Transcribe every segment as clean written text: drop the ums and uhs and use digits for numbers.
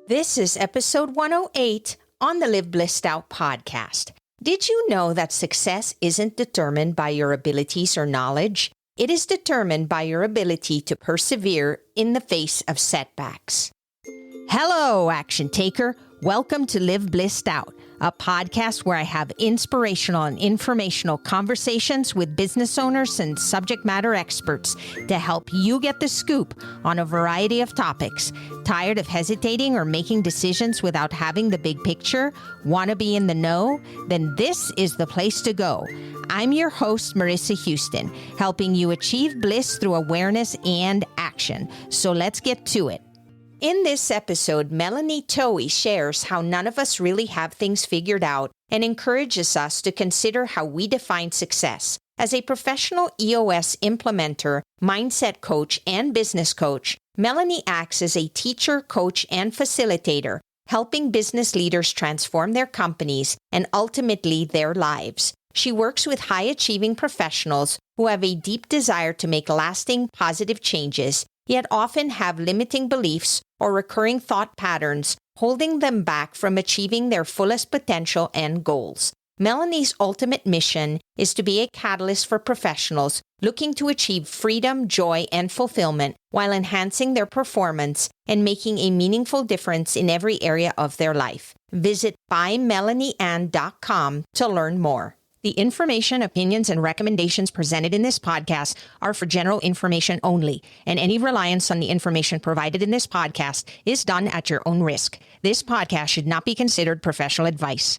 This is episode 108 on the Live Blissed Out podcast. Did you know that success isn't determined by your abilities or knowledge? It is determined by your ability to persevere in the face of setbacks. Hello, action taker. Welcome to Live Blissed Out, a podcast where I have inspirational and informational conversations with business owners and subject matter experts to help you get the scoop on a variety of topics. Tired of hesitating or making decisions without having the big picture? Want to be in the know? Then this is the place to go. I'm your host, Marissa Houston, helping you achieve bliss through awareness and action. So let's get to it. In this episode, Melanie Towey shares how none of us really have things figured out and encourages us to consider how we define success. As a professional EOS implementer, mindset coach, and business coach, Melanie acts as a teacher, coach, and facilitator, helping business leaders transform their companies and ultimately their lives. She works with high-achieving professionals who have a deep desire to make lasting, positive changes, yet often have limiting beliefs or recurring thought patterns holding them back from achieving their fullest potential and goals. Melanie's ultimate mission is to be a catalyst for professionals looking to achieve freedom, joy, and fulfillment while enhancing their performance and making a meaningful difference in every area of their life. Visit bymelanieann.com to learn more. The information, opinions, and recommendations presented in this podcast are for general information only, and any reliance on the information provided in this podcast is done at your own risk. This podcast should not be considered professional advice.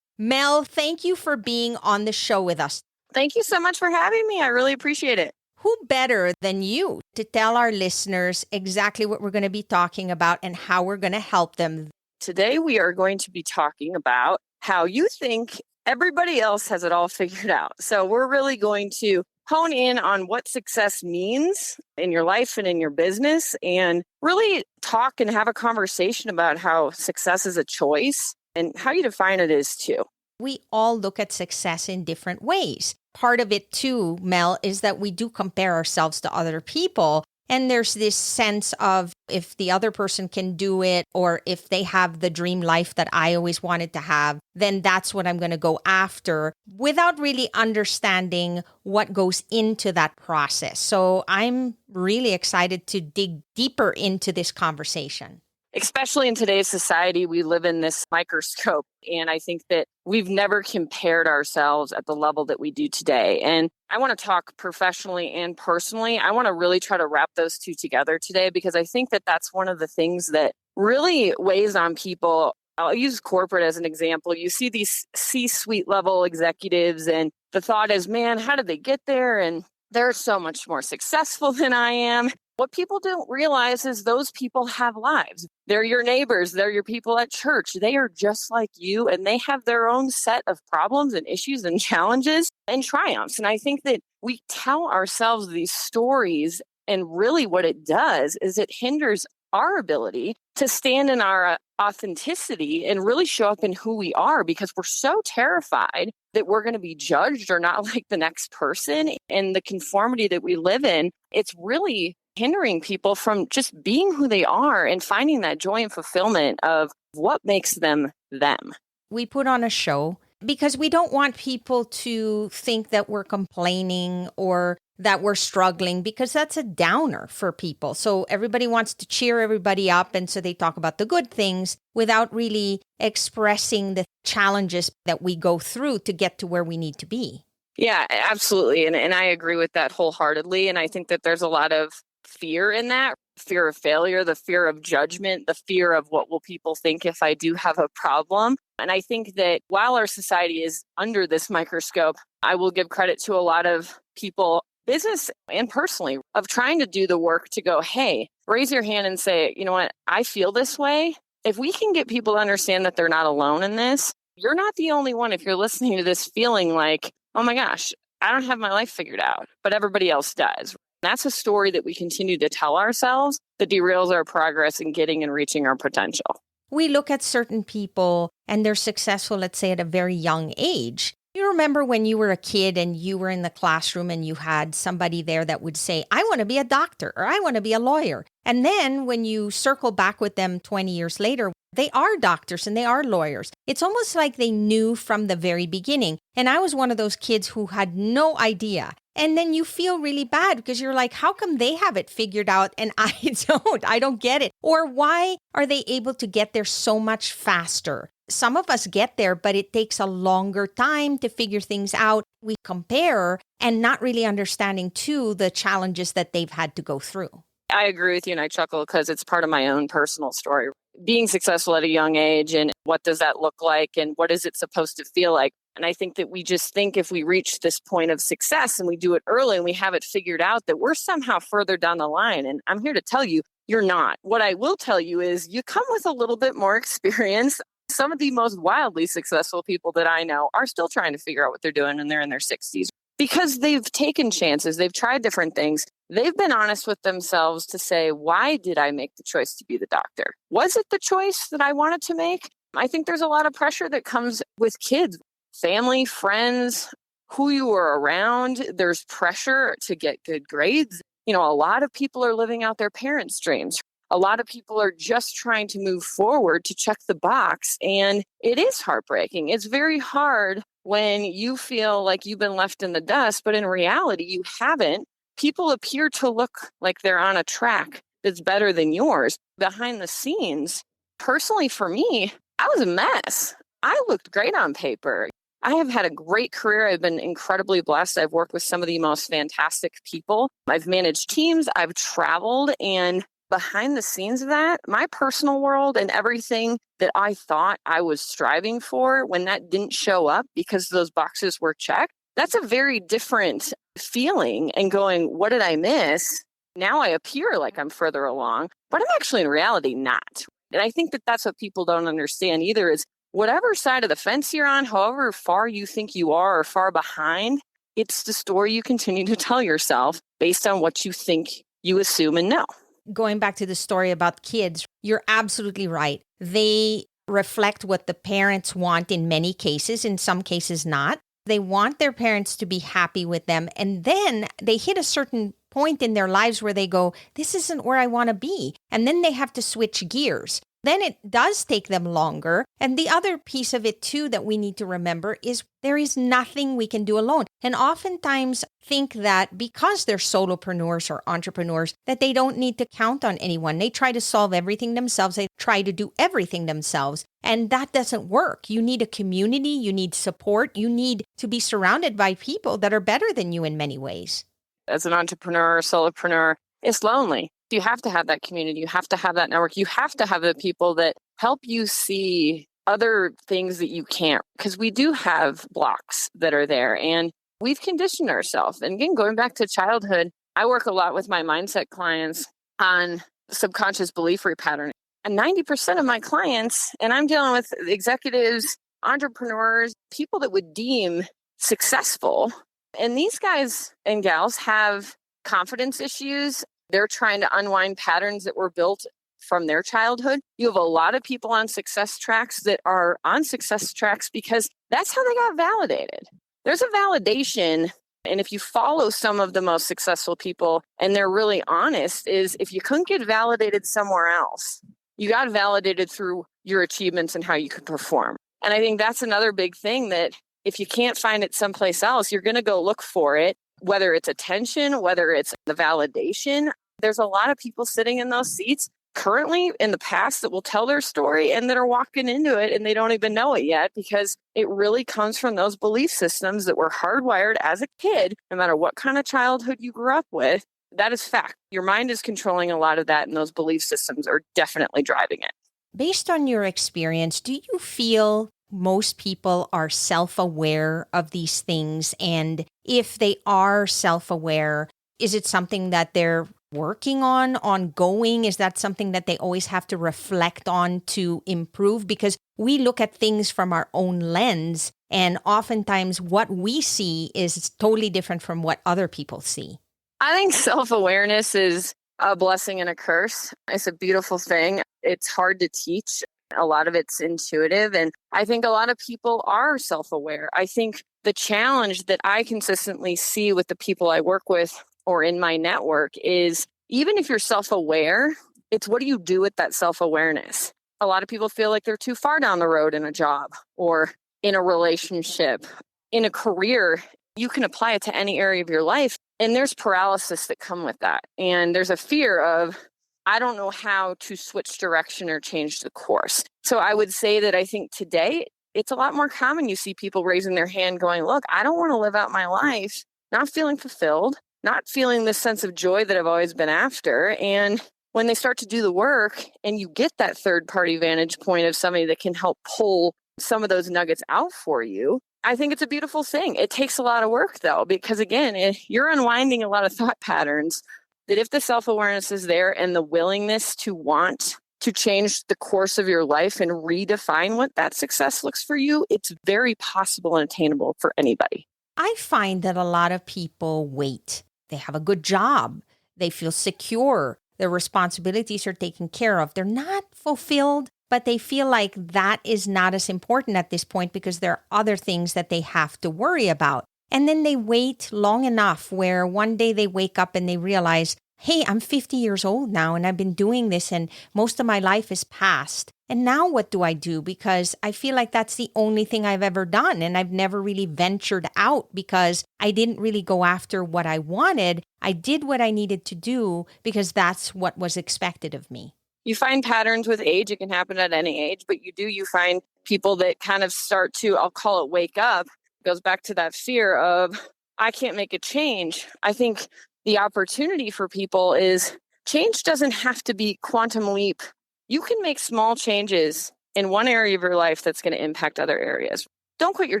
Mel, thank you for being on the show with us. Thank you so much for having me. I really appreciate it. Who better than you to tell our listeners exactly what we're going to be talking about and how we're going to help them? Today, we are going to be talking about how you think everybody else has it all figured out. So we're really going to hone in on what success means in your life and in your business and really talk and have a conversation about how success is a choice and how you define it is too. We all look at success in different ways. Part of it too, Mel, is that we do compare ourselves to other people. And there's this sense of if the other person can do it or if they have the dream life that I always wanted to have, then that's what I'm going to go after without really understanding what goes into that process. So I'm really excited to dig deeper into this conversation. Especially in today's society, we live in this microscope. And I think that we've never compared ourselves at the level that we do today. And I want to talk professionally and personally. I want to really try to wrap those two together today because I think that that's one of the things that really weighs on people. I'll use corporate as an example. You see these C-suite level executives and the thought is, man, how did they get there? And they're so much more successful than I am. What people don't realize is those people have lives. They're your neighbors. They're your people at church. They are just like you, and they have their own set of problems and issues and challenges and triumphs. And I think that we tell ourselves these stories, and really what it does is it hinders our ability to stand in our authenticity and really show up in who we are because we're so terrified that we're going to be judged or not like the next person. And the conformity that we live in, it's really hindering people from just being who they are and finding that joy and fulfillment of what makes them them. We put on a show because we don't want people to think that we're complaining or that we're struggling because that's a downer for people. So everybody wants to cheer everybody up. And so they talk about the good things without really expressing the challenges that we go through to get to where we need to be. Yeah, absolutely. And I agree with that wholeheartedly. And I think that there's a lot of fear in that, fear of failure, the fear of judgment, the fear of what will people think if I do have a problem. And I think that while our society is under this microscope, I will give credit to a lot of people, business and personally, of trying to do the work to go, hey, raise your hand and say, you know what, I feel this way. If we can get people to understand that they're not alone in this, you're not the only one if you're listening to this feeling like, oh my gosh, I don't have my life figured out, but everybody else does. That's a story that we continue to tell ourselves that derails our progress in getting and reaching our potential. We look at certain people and they're successful, let's say at a very young age. You remember when you were a kid and you were in the classroom and you had somebody there that would say, I want to be a doctor or I want to be a lawyer. And then when you circle back with them 20 years later, they are doctors and they are lawyers. It's almost like they knew from the very beginning. And I was one of those kids who had no idea. And then you feel really bad because you're like, how come they have it figured out and I don't? I don't get it. Or why are they able to get there so much faster? Some of us get there, but it takes a longer time to figure things out. We compare and not really understanding, too, the challenges that they've had to go through. I agree with you and I chuckle because it's part of my own personal story. Being successful at a young age and what does that look like and what is it supposed to feel like? And I think that we just think if we reach this point of success and we do it early and we have it figured out that we're somehow further down the line. And I'm here to tell you, you're not. What I will tell you is you come with a little bit more experience. Some of the most wildly successful people that I know are still trying to figure out what they're doing and they're in their 60s because they've taken chances. They've tried different things. They've been honest with themselves to say, why did I make the choice to be the doctor? Was it the choice that I wanted to make? I think there's a lot of pressure that comes with kids, family, friends, who you are around. There's pressure to get good grades. A lot of people are living out their parents' dreams. A lot of people are just trying to move forward to check the box. And it is heartbreaking. It's very hard when you feel like you've been left in the dust, but in reality, you haven't. People appear to look like they're on a track that's better than yours. Behind the scenes, personally for me, I was a mess. I looked great on paper. I have had a great career. I've been incredibly blessed. I've worked with some of the most fantastic people. I've managed teams. I've traveled. And behind the scenes of that, my personal world and everything that I thought I was striving for, when that didn't show up because those boxes were checked, that's a very different feeling and going, what did I miss? Now I appear like I'm further along, but I'm actually in reality not. And I think that that's what people don't understand either is whatever side of the fence you're on, however far you think you are or far behind, it's the story you continue to tell yourself based on what you think you assume and know. Going back to the story about kids, you're absolutely right. They reflect what the parents want in many cases, in some cases not. They want their parents to be happy with them. And then they hit a certain point in their lives where they go, this isn't where I want to be. And then they have to switch gears. Then it does take them longer. And the other piece of it too that we need to remember is there is nothing we can do alone. And oftentimes think that because they're solopreneurs or entrepreneurs, that they don't need to count on anyone. They try to solve everything themselves. They try to do everything themselves. And that doesn't work. You need a community. You need support. You need to be surrounded by people that are better than you in many ways. As an entrepreneur or solopreneur, it's lonely. You have to have that community. You have to have that network. You have to have the people that help you see other things that you can't, because we do have blocks that are there and we've conditioned ourselves. And again, going back to childhood, I work a lot with my mindset clients on subconscious belief repattern. And 90% of my clients, and I'm dealing with executives, entrepreneurs, people that would deem successful. And these guys and gals have confidence issues. They're trying to unwind patterns that were built from their childhood. You have a lot of people on success tracks that are on success tracks because that's how they got validated. There's a validation. And if you follow some of the most successful people and they're really honest, is if you couldn't get validated somewhere else, you got validated through your achievements and how you could perform. And I think that's another big thing that if you can't find it someplace else, you're going to go look for it, whether it's attention, whether it's the validation. There's a lot of people sitting in those seats currently in the past that will tell their story and that are walking into it and they don't even know it yet because it really comes from those belief systems that were hardwired as a kid, no matter what kind of childhood you grew up with. That is fact. Your mind is controlling a lot of that and those belief systems are definitely driving it. Based on your experience, do you feel most people are self-aware of these things? And if they are self-aware, is it something that they're working on, ongoing? Is that something that they always have to reflect on to improve? Because we look at things from our own lens, and oftentimes what we see is totally different from what other people see. I think self-awareness is a blessing and a curse. It's a beautiful thing. It's hard to teach. A lot of it's intuitive. And I think a lot of people are self-aware. I think the challenge that I consistently see with the people I work with or in my network is even if you're self-aware, it's what do you do with that self-awareness? A lot of people feel like they're too far down the road in a job or in a relationship, in a career. You can apply it to any area of your life. And there's paralysis that come with that. And there's a fear of, I don't know how to switch direction or change the course. So I would say that I think today it's a lot more common. You see people raising their hand going, look, I don't want to live out my life not feeling fulfilled, not feeling this sense of joy that I've always been after. And when they start to do the work and you get that third party vantage point of somebody that can help pull some of those nuggets out for you, I think it's a beautiful thing. It takes a lot of work though, because again, you're unwinding a lot of thought patterns that if the self-awareness is there and the willingness to want to change the course of your life and redefine what that success looks for you, it's very possible and attainable for anybody. I find that a lot of people wait. They have a good job. They feel secure. Their responsibilities are taken care of. They're not fulfilled, but they feel like that is not as important at this point because there are other things that they have to worry about. And then they wait long enough where one day they wake up and they realize, hey, I'm 50 years old now and I've been doing this and most of my life is past. And now what do I do? Because I feel like that's the only thing I've ever done. And I've never really ventured out because I didn't really go after what I wanted. I did what I needed to do because that's what was expected of me. You find patterns with age. It can happen at any age, but you find people that kind of start to, I'll call it wake up. It goes back to that fear of, I can't make a change. I think the opportunity for people is change doesn't have to be quantum leap. You can make small changes in one area of your life that's going to impact other areas. Don't quit your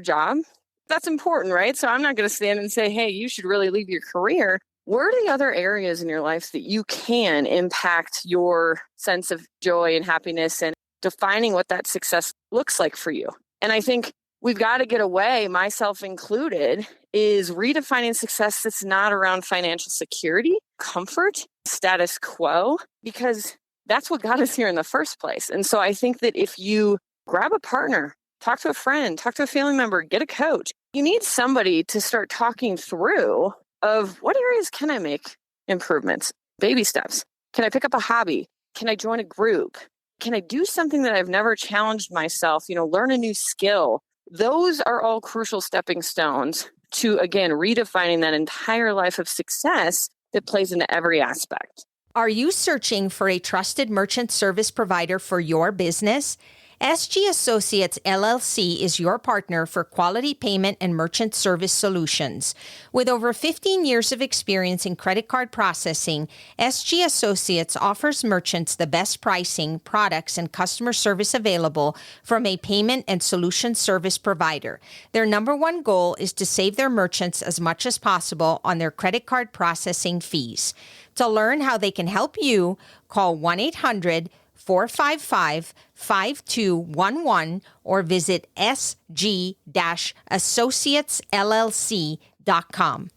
job. That's important, right? So I'm not going to stand and say, hey, you should really leave your career. Where are the other areas in your life that you can impact your sense of joy and happiness and defining what that success looks like for you? And I think we've got to get away, myself included, is redefining success that's not around financial security, comfort, status quo, because that's what got us here in the first place. And so I think that if you grab a partner, talk to a friend, talk to a family member, get a coach, you need somebody to start talking through of what areas can I make improvements, baby steps. Can I pick up a hobby? Can I join a group? Can I do something that I've never challenged myself, learn a new skill? Those are all crucial stepping stones to, again, redefining that entire life of success that plays into every aspect. Are you searching for a trusted merchant service provider for your business? SG Associates LLC is your partner for quality payment and merchant service solutions. With over 15 years of experience in credit card processing, SG Associates offers merchants the best pricing, products, and customer service available from a payment and solution service provider. Their number one goal is to save their merchants as much as possible on their credit card processing fees. To learn how they can help you, call 1-800-455-5211 or visit sg-associatesllc.com.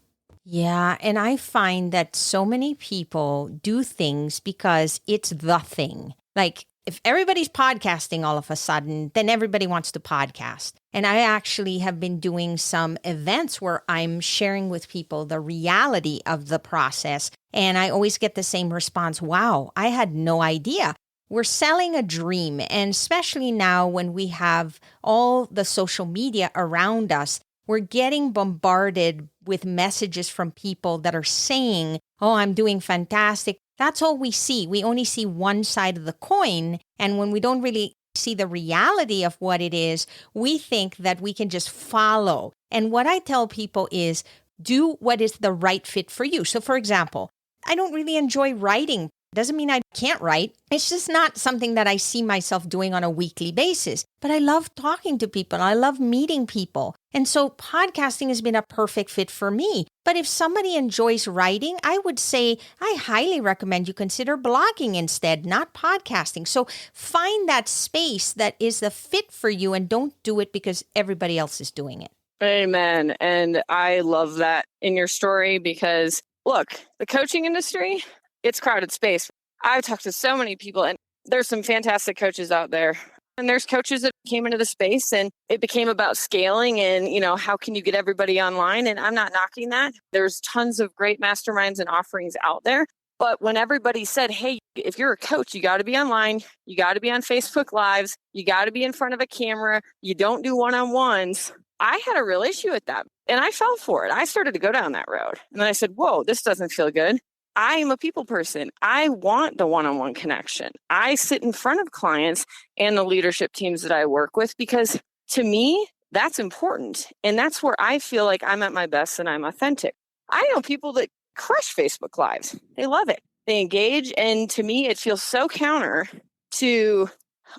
Yeah, and I find that so many people do things because it's the thing. Like, if everybody's podcasting all of a sudden, then everybody wants to podcast. And I actually have been doing some events where I'm sharing with people the reality of the process. And I always get the same response, wow, I had no idea. We're selling a dream. And especially now when we have all the social media around us, we're getting bombarded with messages from people that are saying, oh, I'm doing fantastic. That's all we see. We only see one side of the coin. And when we don't really see the reality of what it is, we think that we can just follow. And what I tell people is do what is the right fit for you. So for example, I don't really enjoy writing. Doesn't mean I can't write. It's just not something that I see myself doing on a weekly basis. But I love talking to people. I love meeting people. And so podcasting has been a perfect fit for me. But if somebody enjoys writing, I would say I highly recommend you consider blogging instead, not podcasting. So find that space that is the fit for you and don't do it because everybody else is doing it. Amen. And I love that in your story because, look, the coaching industry, it's crowded space. I've talked to so many people and there's some fantastic coaches out there. And there's coaches that came into the space and it became about scaling and, how can you get everybody online? And I'm not knocking that. There's tons of great masterminds and offerings out there. But when everybody said, hey, if you're a coach, you got to be online, you got to be on Facebook Lives, you got to be in front of a camera, you don't do one-on-ones. I had a real issue with that. And I fell for it. I started to go down that road. And then I said, whoa, this doesn't feel good. I am a people person. I want the one-on-one connection. I sit in front of clients and the leadership teams that I work with because to me, that's important. And that's where I feel like I'm at my best and I'm authentic. I know people that crush Facebook Lives. They love it. They engage. And to me, it feels so counter to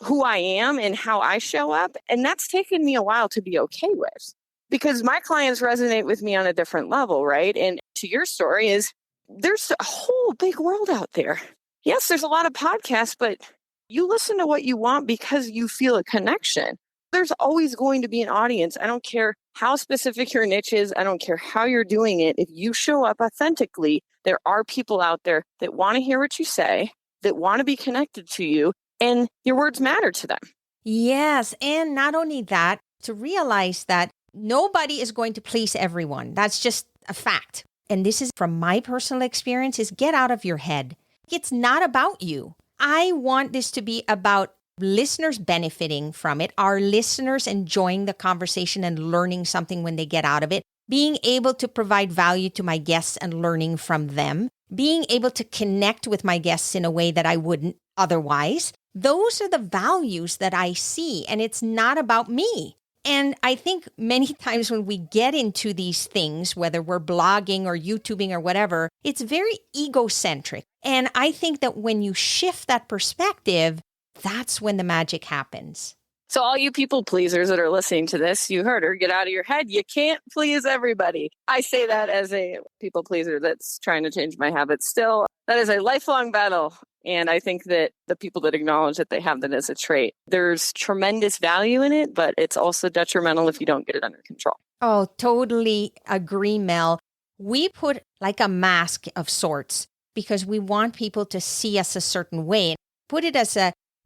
who I am and how I show up. And that's taken me a while to be okay with because my clients resonate with me on a different level, right? And to your story is there's a whole big world out there. Yes, there's a lot of podcasts, but you listen to what you want because you feel a connection. There's always going to be an audience. I don't care how specific your niche is. I don't care how you're doing it. If you show up authentically, there are people out there that want to hear what you say, that want to be connected to you, and your words matter to them. Yes. And not only that, to realize that nobody is going to please everyone. That's just a fact. And this is from my personal experience, is get out of your head. It's not about you. I want this to be about listeners benefiting from it, our listeners enjoying the conversation and learning something when they get out of it, being able to provide value to my guests and learning from them, being able to connect with my guests in a way that I wouldn't otherwise. Those are the values that I see, and it's not about me. And I think many times when we get into these things, whether we're blogging or YouTubing or whatever, it's very egocentric. And I think that when you shift that perspective, that's when the magic happens. So all you people pleasers that are listening to this, you heard her, get out of your head. You can't please everybody. I say that as a people pleaser that's trying to change my habits still. That is a lifelong battle. And I think that the people that acknowledge that they have that as a trait, there's tremendous value in it, but it's also detrimental if you don't get it under control. Oh, totally agree, Mel. We put like a mask of sorts because we want people to see us a certain way. Put it as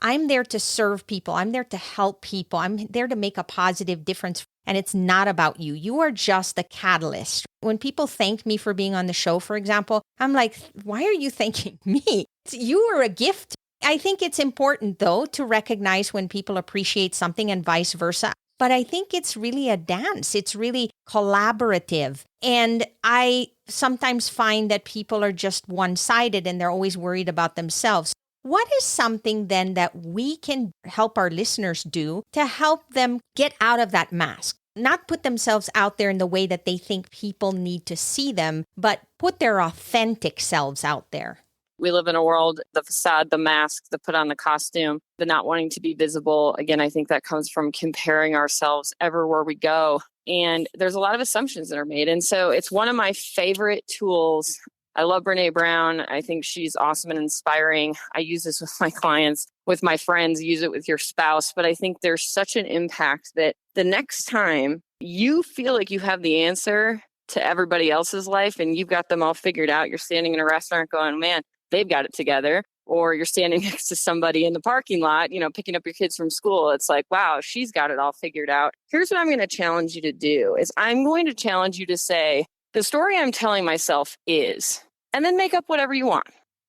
I'm there to serve people. I'm there to help people. I'm there to make a positive difference. And it's not about you. You are just the catalyst. When people thank me for being on the show, for example, I'm like, why are you thanking me? You are a gift. I think it's important, though, to recognize when people appreciate something and vice versa. But I think it's really a dance. It's really collaborative. And I sometimes find that people are just one-sided and they're always worried about themselves. What is something then that we can help our listeners do to help them get out of that mask? Not put themselves out there in the way that they think people need to see them, but put their authentic selves out there. We live in a world, the facade, the mask, the put on the costume, the not wanting to be visible. Again, I think that comes from comparing ourselves everywhere we go. And there's a lot of assumptions that are made. And so it's one of my favorite tools. I love Brene Brown. I think she's awesome and inspiring. I use this with my clients, with my friends, use it with your spouse. But I think there's such an impact that the next time you feel like you have the answer to everybody else's life and you've got them all figured out, you're standing in a restaurant going, man, they've got it together. Or you're standing next to somebody in the parking lot, picking up your kids from school. It's like, wow, she's got it all figured out. Here's what I'm going to challenge you to do is I'm going to challenge you to say, the story I'm telling myself is, and then make up whatever you want.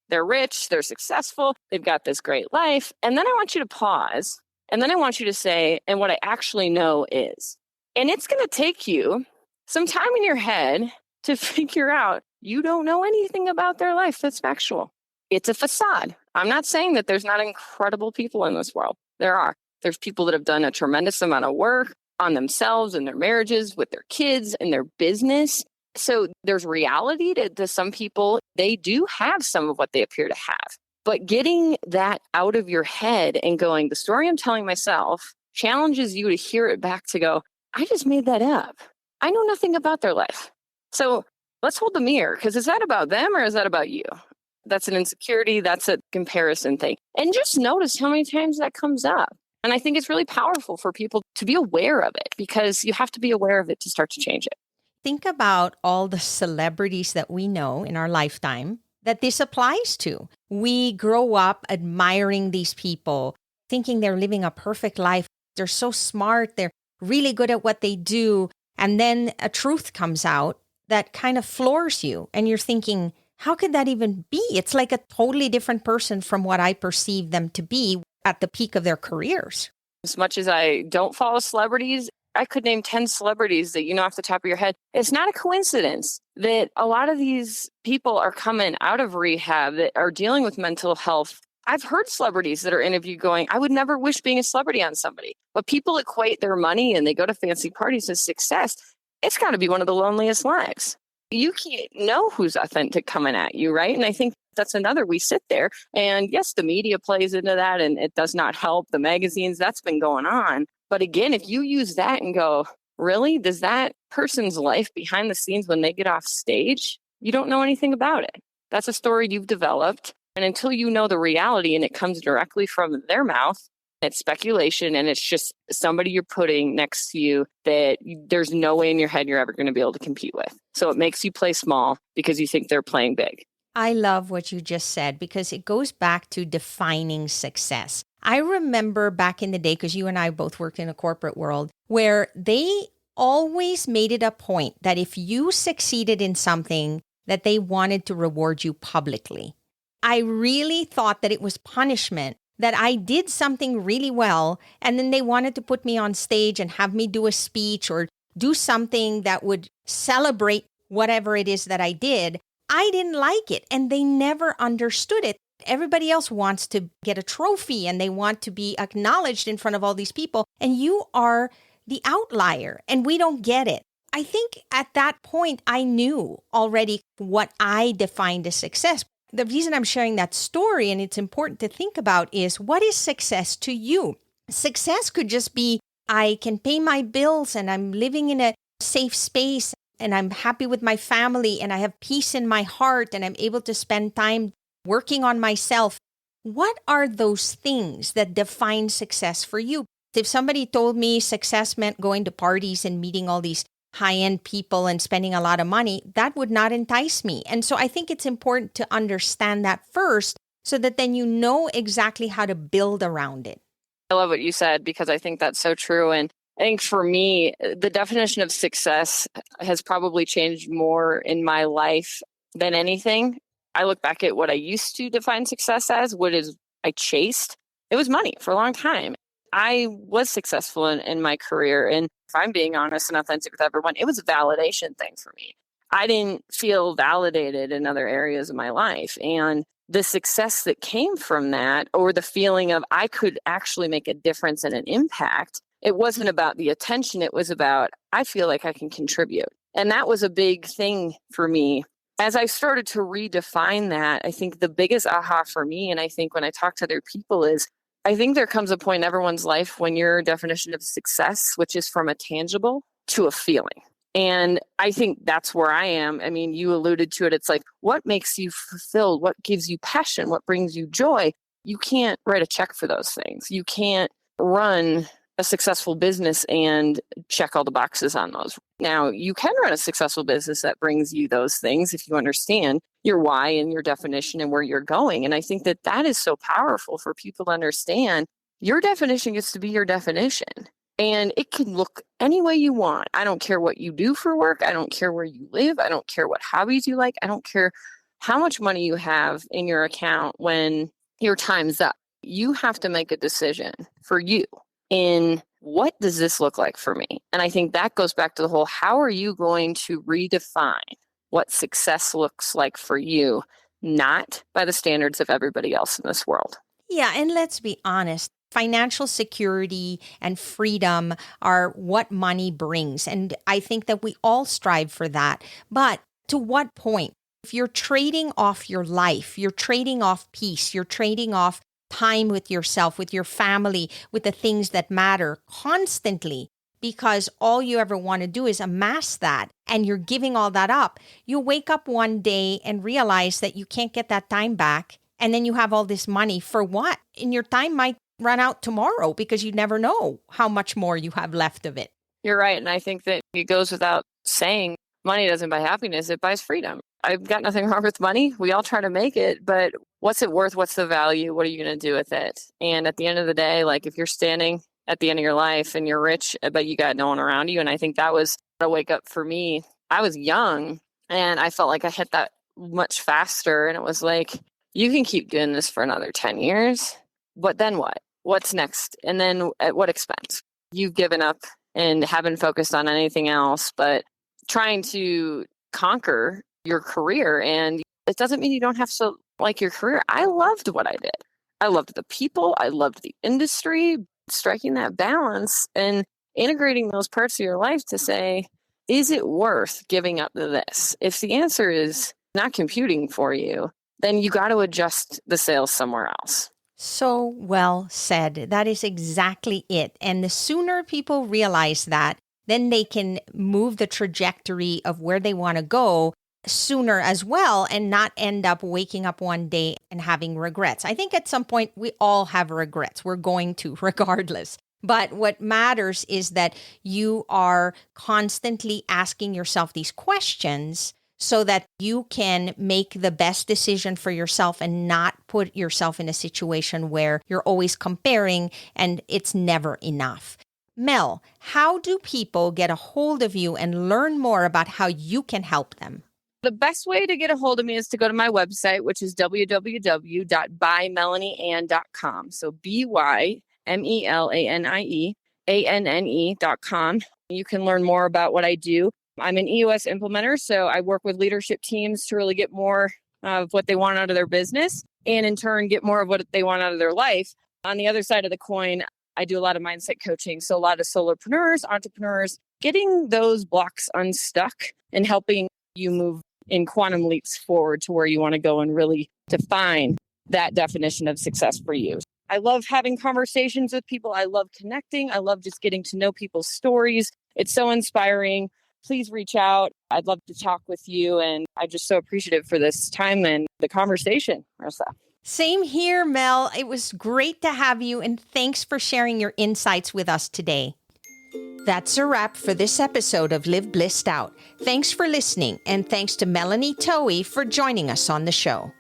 They're rich, they're successful, they've got this great life. And then I want you to pause. And then I want you to say, and what I actually know is. And it's going to take you some time in your head to figure out you don't know anything about their life that's factual. It's a facade. I'm not saying that there's not incredible people in this world. There are. There's people that have done a tremendous amount of work on themselves and their marriages, with their kids and their business. So there's reality to some people. They do have some of what they appear to have. But getting that out of your head and going, the story I'm telling myself challenges you to hear it back to go, I just made that up. I know nothing about their life. So let's hold the mirror, because is that about them or is that about you? That's an insecurity. That's a comparison thing. And just notice how many times that comes up. And I think it's really powerful for people to be aware of it, because you have to be aware of it to start to change it. Think about all the celebrities that we know in our lifetime that this applies to. We grow up admiring these people. thinking they're living a perfect life. They're so smart. They're really good at what they do. And then a truth comes out that kind of floors you. And you're thinking, how could that even be? It's like a totally different person from what I perceive them to be at the peak of their careers. As much as I don't follow celebrities, I could name 10 celebrities that you know off the top of your head. It's not a coincidence that a lot of these people are coming out of rehab that are dealing with mental health. I've heard celebrities that are interviewed going, I would never wish being a celebrity on somebody. But people equate their money and they go to fancy parties as success. It's got to be one of the loneliest lives. You can't know who's authentic coming at you, right? And I think that's another. We sit there and yes, the media plays into that and it does not help. The magazines, that's been going on. But again, if you use that and go, really, does that person's life behind the scenes when they get off stage, you don't know anything about it. That's a story you've developed. And until you know the reality and it comes directly from their mouth, it's speculation and it's just somebody you're putting next to you that there's no way in your head you're ever going to be able to compete with. So it makes you play small because you think they're playing big. I love what you just said because it goes back to defining success. I remember back in the day, because you and I both worked in a corporate world, where they always made it a point that if you succeeded in something, that they wanted to reward you publicly. I really thought that it was punishment, that I did something really well, and then they wanted to put me on stage and have me do a speech or do something that would celebrate whatever it is that I did. I didn't like it, and they never understood it. Everybody else wants to get a trophy and they want to be acknowledged in front of all these people. And you are the outlier and we don't get it. I think at that point, I knew already what I defined as success. The reason I'm sharing that story and it's important to think about is what is success to you? Success could just be, I can pay my bills and I'm living in a safe space and I'm happy with my family and I have peace in my heart and I'm able to spend time working on myself. What are those things that define success for you? If somebody told me success meant going to parties and meeting all these high-end people and spending a lot of money, that would not entice me. And so I think it's important to understand that first so that then you know exactly how to build around it. I love what you said because I think that's so true. And I think for me, the definition of success has probably changed more in my life than anything. I look back at what I used to define success as, what is I chased. It was money for a long time. I was successful in my career. And if I'm being honest and authentic with everyone, it was a validation thing for me. I didn't feel validated in other areas of my life. And the success that came from that, or the feeling of I could actually make a difference and an impact, it wasn't about the attention. It was about, I feel like I can contribute. And that was a big thing for me. As I started to redefine that, I think the biggest aha for me, and I think when I talk to other people is, I think there comes a point in everyone's life when your definition of success switches from a tangible to a feeling. And I think that's where I am. I mean, you alluded to it. It's like, what makes you fulfilled? What gives you passion? What brings you joy? You can't write a check for those things. You can't run a successful business and check all the boxes on those. Now, you can run a successful business that brings you those things if you understand your why and your definition and where you're going. And I think that that is so powerful for people to understand. Your definition gets to be your definition. And it can look any way you want. I don't care what you do for work. I don't care where you live. I don't care what hobbies you like. I don't care how much money you have in your account when your time's up. You have to make a decision for you in what does this look like for me? And I think that goes back to the whole, how are you going to redefine what success looks like for you, not by the standards of everybody else in this world? Yeah, and let's be honest. Financial security and freedom are what money brings. And I think that we all strive for that. But to what point? If you're trading off your life, you're trading off peace, you're trading off time with yourself, with your family, with the things that matter constantly, because all you ever want to do is amass that and you're giving all that up. You wake up one day and realize that you can't get that time back. And then you have all this money for what? And your time might run out tomorrow because you never know how much more you have left of it. You're right. And I think that it goes without saying, money doesn't buy happiness, it buys freedom. I've got nothing wrong with money. We all try to make it, but what's it worth? What's the value? What are you going to do with it? And at the end of the day, like if you're standing at the end of your life and you're rich, but you got no one around you. And I think that was a wake up for me. I was young and I felt like I hit that much faster. And it was like, you can keep doing this for another 10 years, but then what? What's next? And then at what expense? You've given up and haven't focused on anything else, but trying to conquer your career. And it doesn't mean you don't have to like your career. I loved what I did. I loved the people. I loved the industry, striking that balance and integrating those parts of your life to say, is it worth giving up to this? If the answer is not computing for you, then you got to adjust the sails somewhere else. So well said. That is exactly it. And the sooner people realize that, then they can move the trajectory of where they want to go sooner as well and not end up waking up one day and having regrets. I think at some point we all have regrets. We're going to regardless. But what matters is that you are constantly asking yourself these questions so that you can make the best decision for yourself and not put yourself in a situation where you're always comparing and it's never enough. Mel, how do people get a hold of you and learn more about how you can help them? The best way to get a hold of me is to go to my website, which is www.bymelaniann.com. So BYMELANIEANNE.com. You can learn more about what I do. I'm an EOS implementer, so I work with leadership teams to really get more of what they want out of their business and in turn get more of what they want out of their life. On the other side of the coin, I do a lot of mindset coaching. So a lot of solopreneurs, entrepreneurs, getting those blocks unstuck and helping you move in quantum leaps forward to where you want to go and really define that definition of success for you. I love having conversations with people. I love connecting. I love just getting to know people's stories. It's so inspiring. Please reach out. I'd love to talk with you. And I'm just so appreciative for this time and the conversation, Marissa. Same here, Mel. It was great to have you, and thanks for sharing your insights with us today. That's a wrap for this episode of Live Blissed Out. Thanks for listening, and thanks to Melanie Towey for joining us on the show.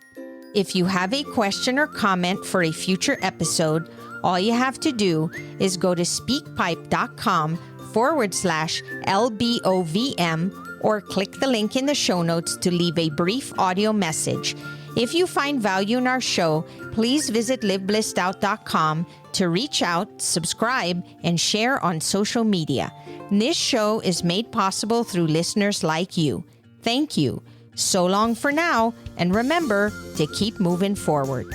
If you have a question or comment for a future episode, all you have to do is go to speakpipe.com/LBOVM or click the link in the show notes to leave a brief audio message. If you find value in our show, please visit liveblessedout.com to reach out, subscribe, and share on social media. This show is made possible through listeners like you. Thank you. So long for now, and remember to keep moving forward.